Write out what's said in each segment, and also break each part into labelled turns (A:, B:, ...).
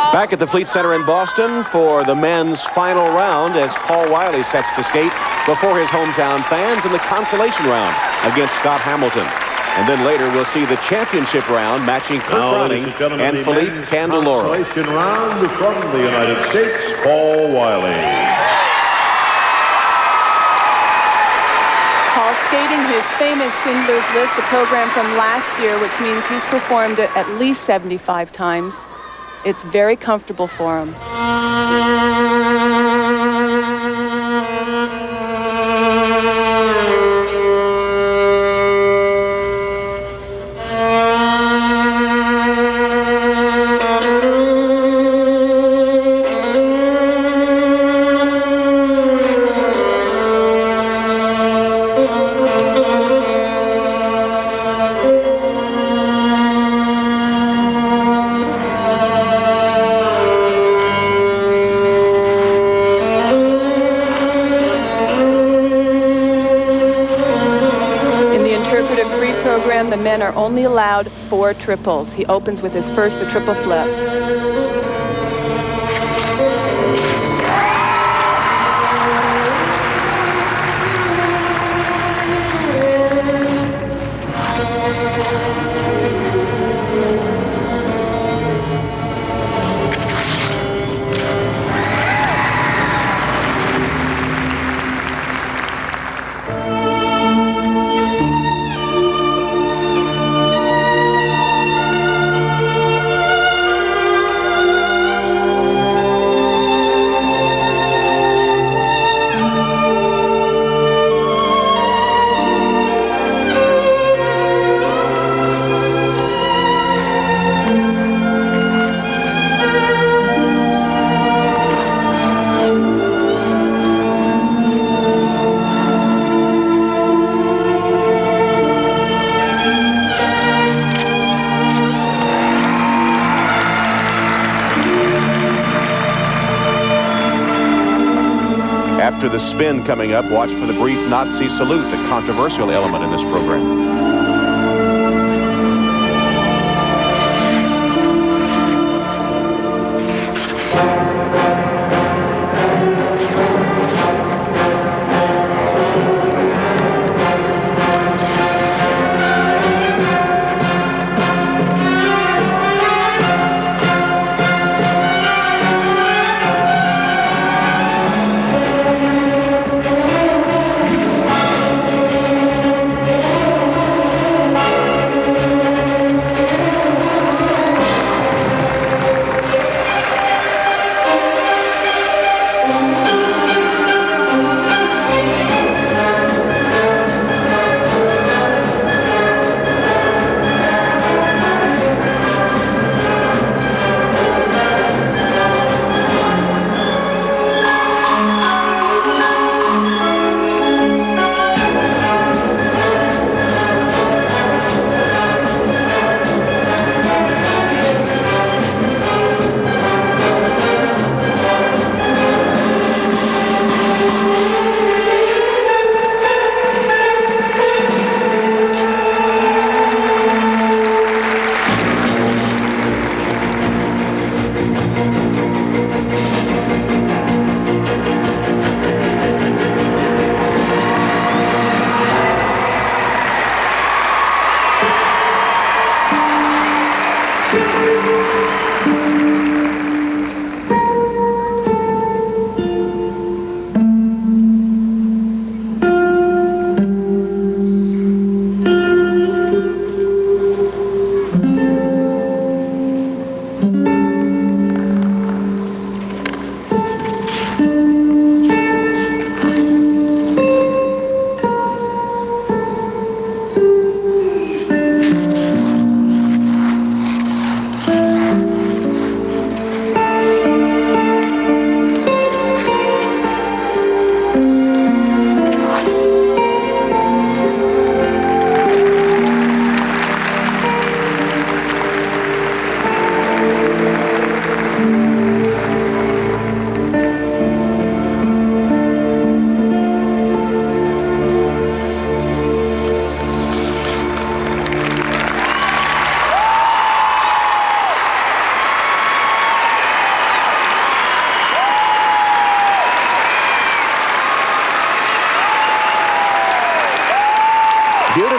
A: Back at the Fleet Center in Boston for the men's final round as Paul Wylie sets to skate before his hometown fans in the consolation round against Scott Hamilton. And then later we'll see the championship round matching Kurt Browning and Philippe Candeloro.
B: Consolation round from the United States, Paul Wylie.
C: Paul skating his famous Schindler's List, a program from last year, which means he's performed it at least 75 times. It's very comfortable for him. The men are only allowed 4 triples. He opens with his first, the triple flip.
A: After the spin coming up, watch for the brief Nazi salute, a controversial element in this program.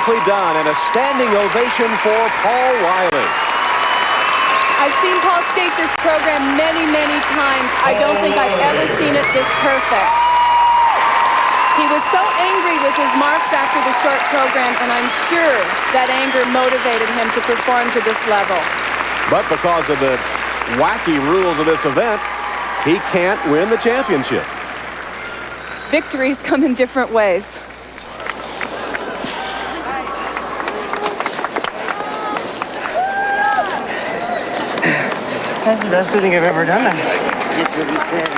A: Beautifully done, and a standing ovation for Paul Wylie.
C: I've seen Paul skate this program many, many times. I don't think I've ever seen it this perfect. He was so angry with his marks after the short program, and I'm sure that anger motivated him to perform to this level.
A: But because of the wacky rules of this event, he can't win the championship.
C: Victories come in different ways.
D: That's the best thing I've ever done.
E: That's what he said.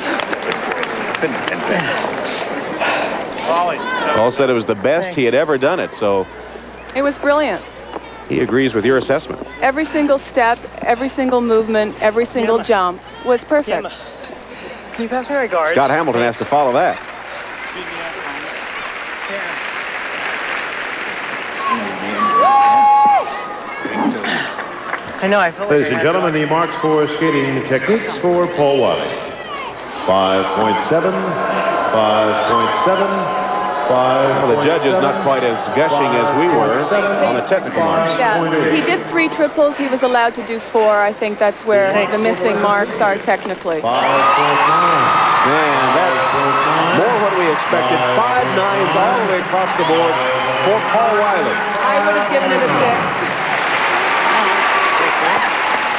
A: Paul said it was the best he had ever done it, so
C: It was brilliant.
A: he agrees with your assessment.
C: Every single step, every single movement, every single jump was perfect.
D: Can you pass me my guards?
A: Scott Hamilton has to follow that.
D: I know, I felt like
B: Ladies and gentlemen, the marks for skating techniques for Paul Wylie. 5.7, 5.7, 5.
A: Well, the judge is not quite as gushing as we were on the technical marks.
C: Yeah, he did 3 triples. He was allowed to do 4. I think that's where the missing marks are technically.
B: 5.9.
A: Man, that's more what we expected. 5 nines all the way across the board for Paul Wylie.
C: I would have given it a 6.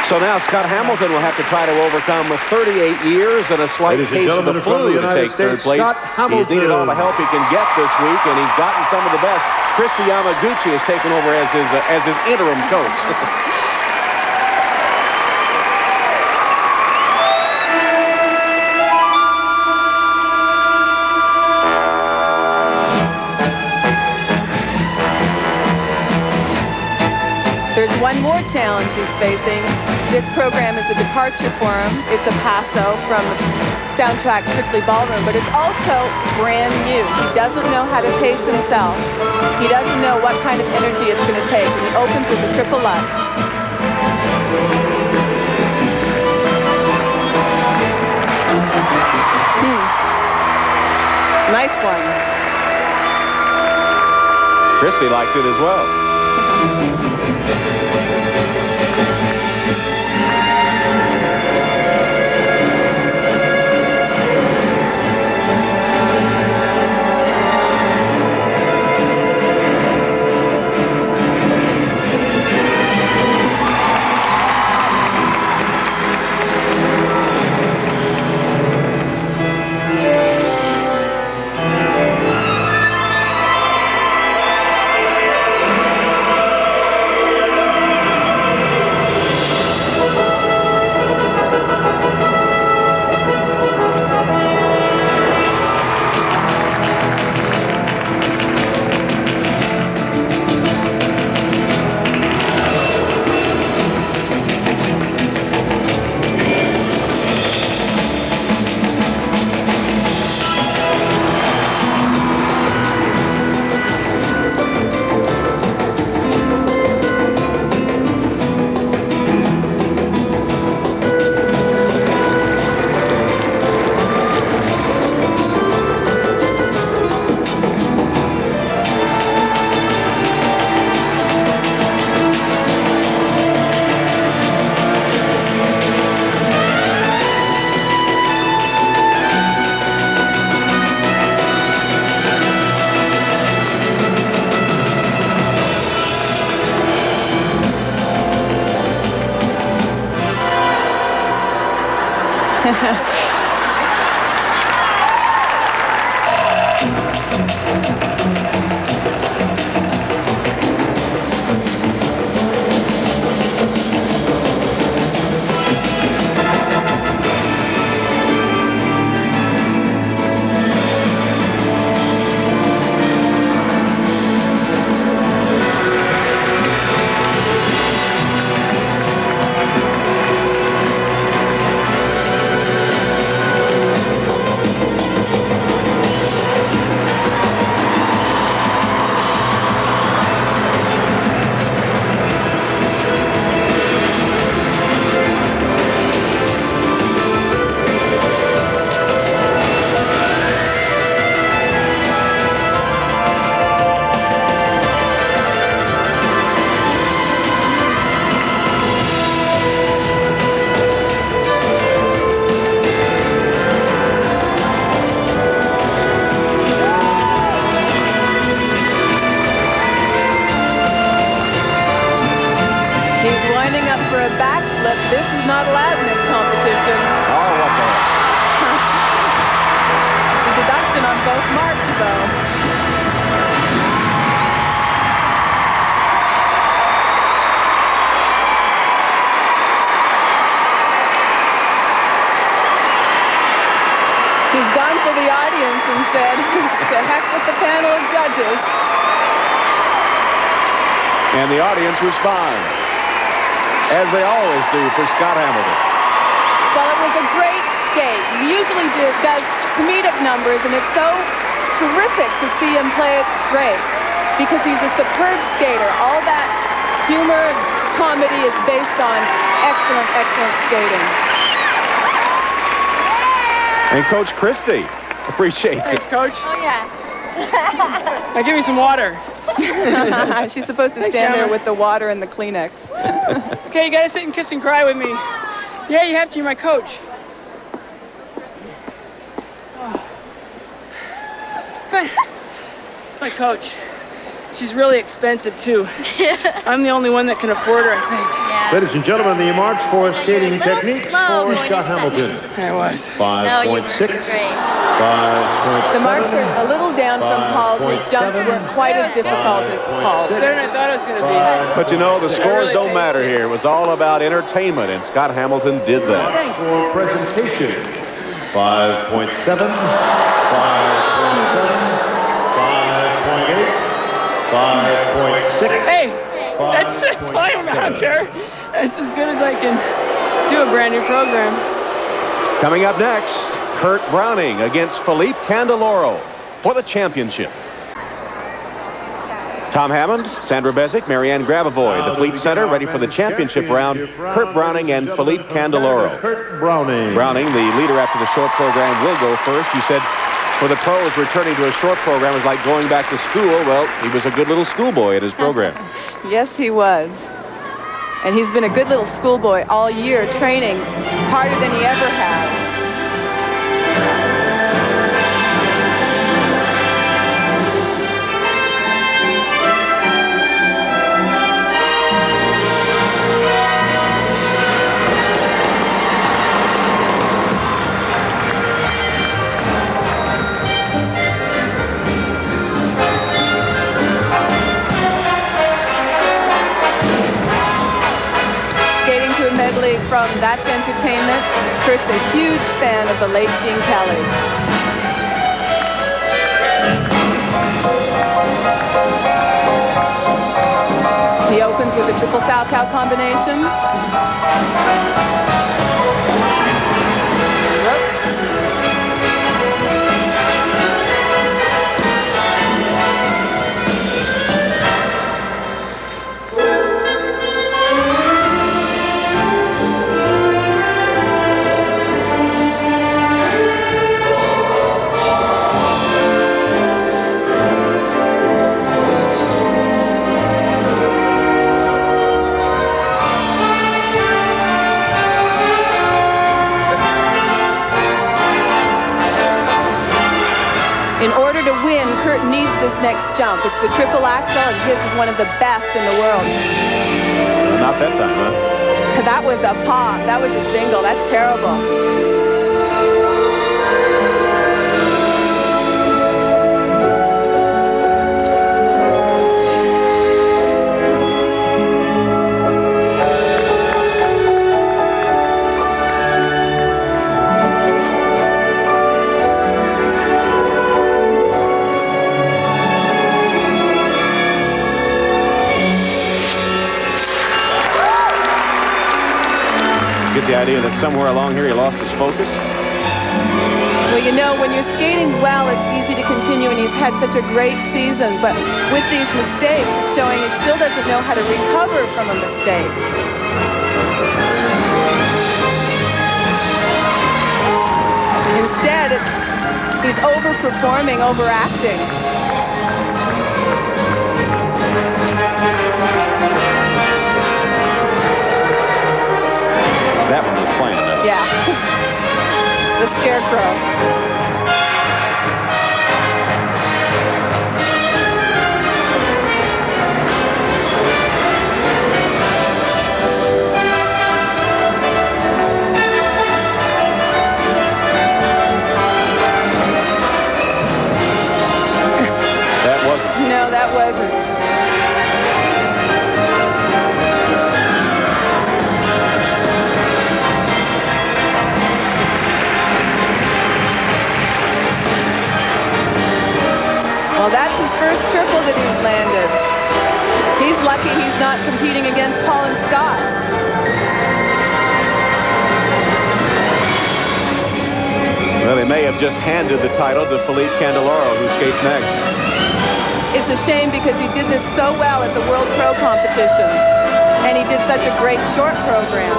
A: So now Scott Hamilton will have to try to overcome 38 years and a slight
B: Ladies and
A: case of the
B: gentlemen, from
A: flu
B: the
A: to
B: United
A: take third
B: States,
A: place.
B: Scott
A: He's needed all the
B: Hamilton.
A: help he can get this week, and he's gotten some of the best. Christy Yamaguchi has taken over as his interim coach.
C: There's one more challenge he's facing. This program is a departure for him. It's a Paso from soundtrack Strictly Ballroom, but it's also brand new. He doesn't know how to pace himself. He doesn't know what kind of energy it's going to take. And he opens with the triple Lutz. Nice one.
A: Christy liked it as well.
C: but this is not allowed in this competition.
A: Oh, what the heck?
C: It's a deduction on both marks, though. He's gone for the audience and said, to heck with the panel of judges.
A: And the audience responds, as they always do for Scott Hamilton.
C: Well, it was a great skate. He usually does comedic numbers, and it's so terrific to see him play it straight because he's a superb skater. All that humor and comedy is based on excellent, excellent skating.
A: And Coach Christie appreciates
D: Thanks,
A: it.
D: Coach.
E: Oh, yeah.
D: Now give me some water.
C: She's supposed to
D: Thanks,
C: stand there
D: Sandra.
C: with the water and the Kleenex.
D: Okay, you gotta sit and kiss and cry with me. Yeah, you have to. You're my coach. Oh. Good. It's my coach. She's really expensive, too. I'm the only one that can afford her, I think.
E: Yeah.
B: Ladies and gentlemen, the marks for skating
E: A little
B: techniques
E: slow
B: for
E: going
B: Scott
E: to spend
B: Hamilton.
E: names.
D: I was.
B: 5.6,
E: great.
B: 5.7.
C: The marks are a little down from Paul's. His jumps weren't quite as difficult as Paul's.
D: Better than I thought it was going to be.
A: But you know, the scores
D: really
A: don't matter
D: tasty.
A: here. It was all about entertainment, and Scott Hamilton did that.
D: Thanks.
B: For presentation, 5.7, 5.7, 5.8, 5.6.
D: Hey, that's fine. I don't care. That's as good as I can do a brand new program.
A: Coming up next, Kurt Browning against Philippe Candeloro for the championship. Tom Hammond, Sandra Bezic, Marianne Grabavoy, the Fleet Center, ready for the championship round. Kurt Browning and Philippe Candeloro.
B: Kurt Browning.
A: Browning, the leader after the short program, will go first. You said for the pros, returning to a short program was like going back to school. Well, he was a good little schoolboy at his program.
C: Yes, he was. And he's been a good little schoolboy all year, training harder than he ever has. Medley from That's Entertainment. Chris, a huge fan of the late Gene Kelly. He opens with a triple Salchow combination. Whoops. In order to win, Kurt needs this next jump. It's the triple axel, and his is one of the best in the world.
A: Not that time, huh?
C: That was a pop. That was a single. That's terrible.
A: Get the idea that somewhere along here he lost his focus?
C: Well, you know, when you're skating well, it's easy to continue, and he's had such a great season. But with these mistakes, it's showing he still doesn't know how to recover from a mistake. Instead, he's overperforming, overacting.
A: That one was planned, though.
C: Yeah. The scarecrow. he's not competing against Paul and Scott.
A: Well, they may have just handed the title to Philippe Candeloro, who skates next.
C: It's a shame because he did this so well at the World Pro competition, and he did such a great short program.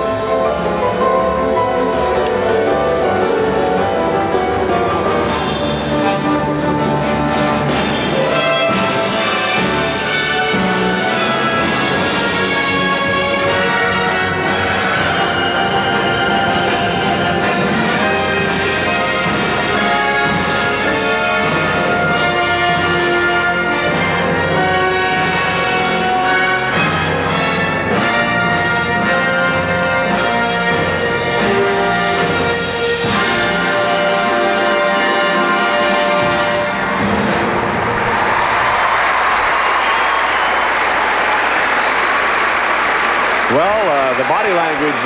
A: Well, the body language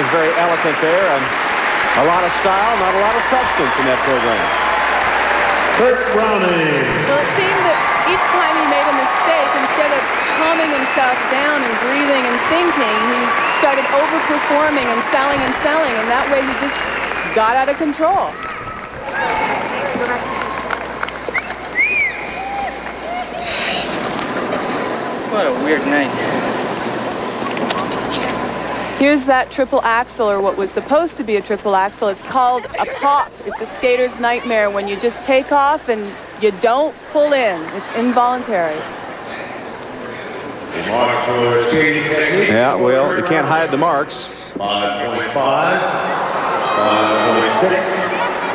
A: is very eloquent there, and a lot of style, not a lot of substance in that program.
B: Kurt Browning.
C: Well, it seemed that each time he made a mistake, instead of calming himself down and breathing and thinking, he started overperforming and selling, and that way he just got out of control.
D: What a weird night.
C: Here's that triple axel, or what was supposed to be a triple axel. It's called a pop. It's a skater's nightmare when you just take off and you don't pull in. It's involuntary.
B: Marks for skating technique.
A: Yeah, well, you can't hide the marks.
B: 5.5, 5.6,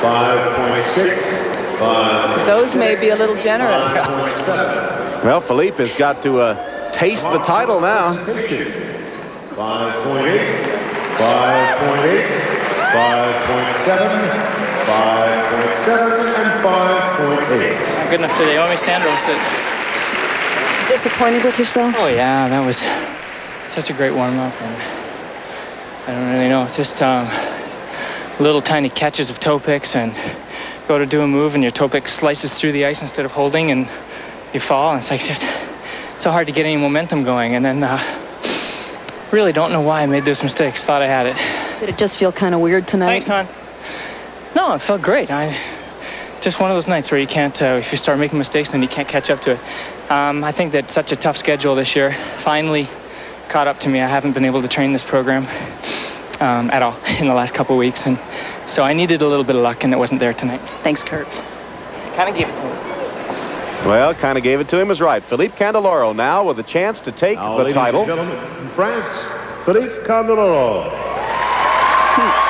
B: 5.6, 5.
C: Those may be a little generous.
B: 5.7.
A: Well, Philippe has got to taste the title now.
B: 5.8, 5.8, 5.7, 5.7, and 5.8.
D: Not good enough today. You want me to stand or I'll sit?
C: Disappointed with yourself?
D: Oh, yeah, that was such a great warm-up. And I don't really know. It's just little tiny catches of toe picks, and go to do a move and your toe pick slices through the ice instead of holding, and you fall. And it's like just so hard to get any momentum going. And then really don't know why I made those mistakes. Thought I had it.
E: Did it just feel kind of weird tonight?
D: Thanks, hon. No, it felt great. Just one of those nights where you can't, if you start making mistakes, then you can't catch up to it. I think that such a tough schedule this year finally caught up to me. I haven't been able to train this program at all in the last couple of weeks, and so I needed a little bit of luck, and it wasn't there tonight.
E: Thanks, Kurt.
D: Kind of gave it to me.
A: Well, kind of gave it to him is right. Philippe Candeloro now with a chance to take
B: Now,
A: the
B: ladies
A: title.
B: and gentlemen, from France, Philippe Candeloro.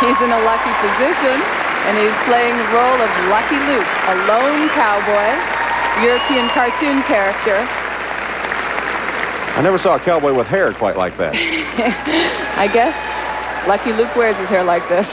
C: He's in a lucky position, and he's playing the role of Lucky Luke, a lone cowboy, European cartoon character.
A: I never saw a cowboy with hair quite like that.
C: I guess Lucky Luke wears his hair like this.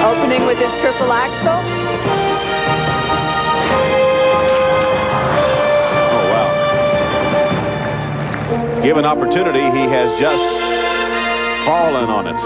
C: Opening with his triple axel.
A: Oh, wow. Given opportunity, he has just fallen on it.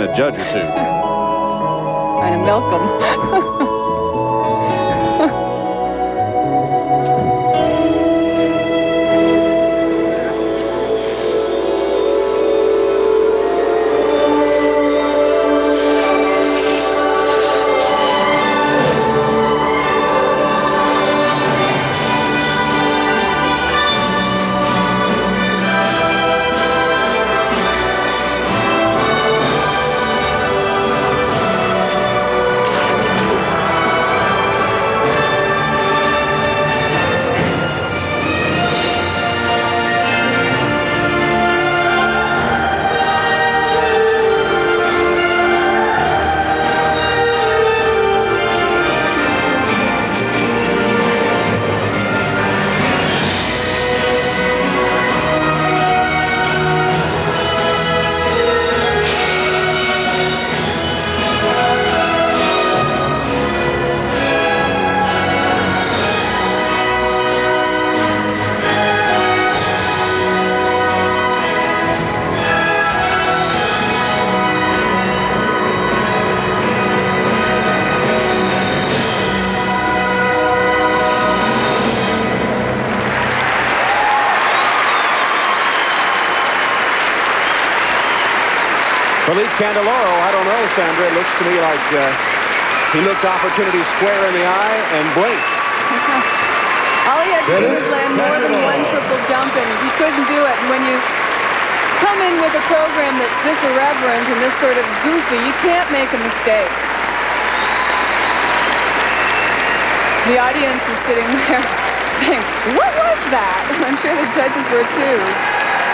A: and a judge or two.
C: Trying to milk them.
A: Philippe Candeloro, I don't know, Sandra. It looks to me like he looked opportunity square in the eye and blinked.
C: All he had to do was land more than one triple jump, and he couldn't do it. And when you come in with a program that's this irreverent and this sort of goofy, you can't make a mistake. The audience is sitting there saying, what was that? And I'm sure the judges were too.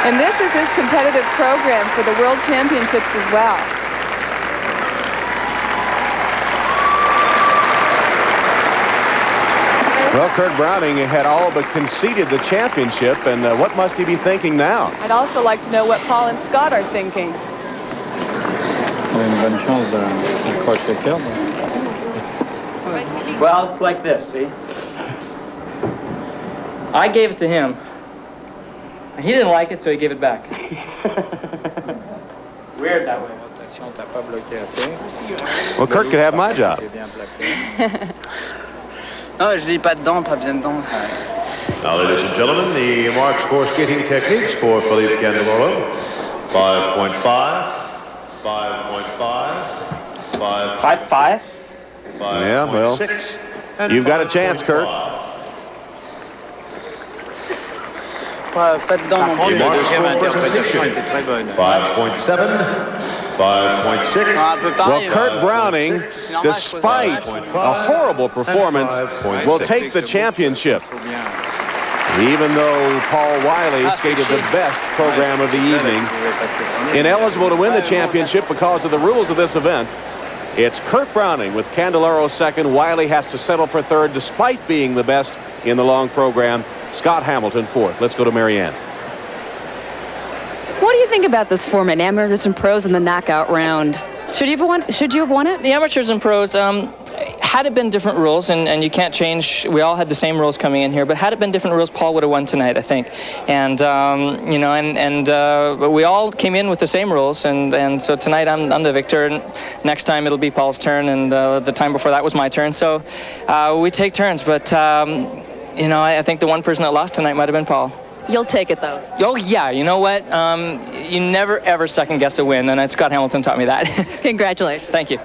C: And this is his competitive program for the World Championships as well.
A: Well, Kurt Browning had all but conceded the championship, and what must he be thinking now?
C: I'd also like to know what Paul and Scott are thinking.
D: Well, it's like this, see? I gave it to him. He didn't like it, so he gave it back. Weird that way.
A: Well, Kurt could have my job.
F: Non, je dis pas dedans, pas bien dedans.
B: Now, ladies and gentlemen, the marks for skating techniques for Philippe Candeloro. 5.5, 5.5, 5.6,
D: 5.5?
A: Yeah, well,
B: 5.6, and
A: you've got a chance, Kurt.
F: Pas dedans non plus.
B: Marks for presentation. 5.7, 5.6.
A: Well, Kurt Browning, despite a horrible performance, will take the championship. Even though Paul Wylie skated the best program of the evening. Ineligible to win the championship because of the rules of this event. It's Kurt Browning with Candeloro second. Wylie has to settle for third despite being the best in the long program. Scott Hamilton fourth. Let's go to Marianne.
E: What do you think about this format, amateurs and pros in the knockout round? Should you have won it?
D: The amateurs and pros, had it been different rules, and you can't change, we all had the same rules coming in here, but had it been different rules, Paul would have won tonight, I think. And, you know, but we all came in with the same rules, and so tonight I'm the victor, and next time it'll be Paul's turn, and the time before that was my turn. So we take turns, but, you know, I think the one person that lost tonight might have been Paul.
E: You'll take it, though.
D: Oh, yeah, you know what? You never, ever second-guess a win, and Scott Hamilton taught me that.
E: Congratulations.
D: Thank you.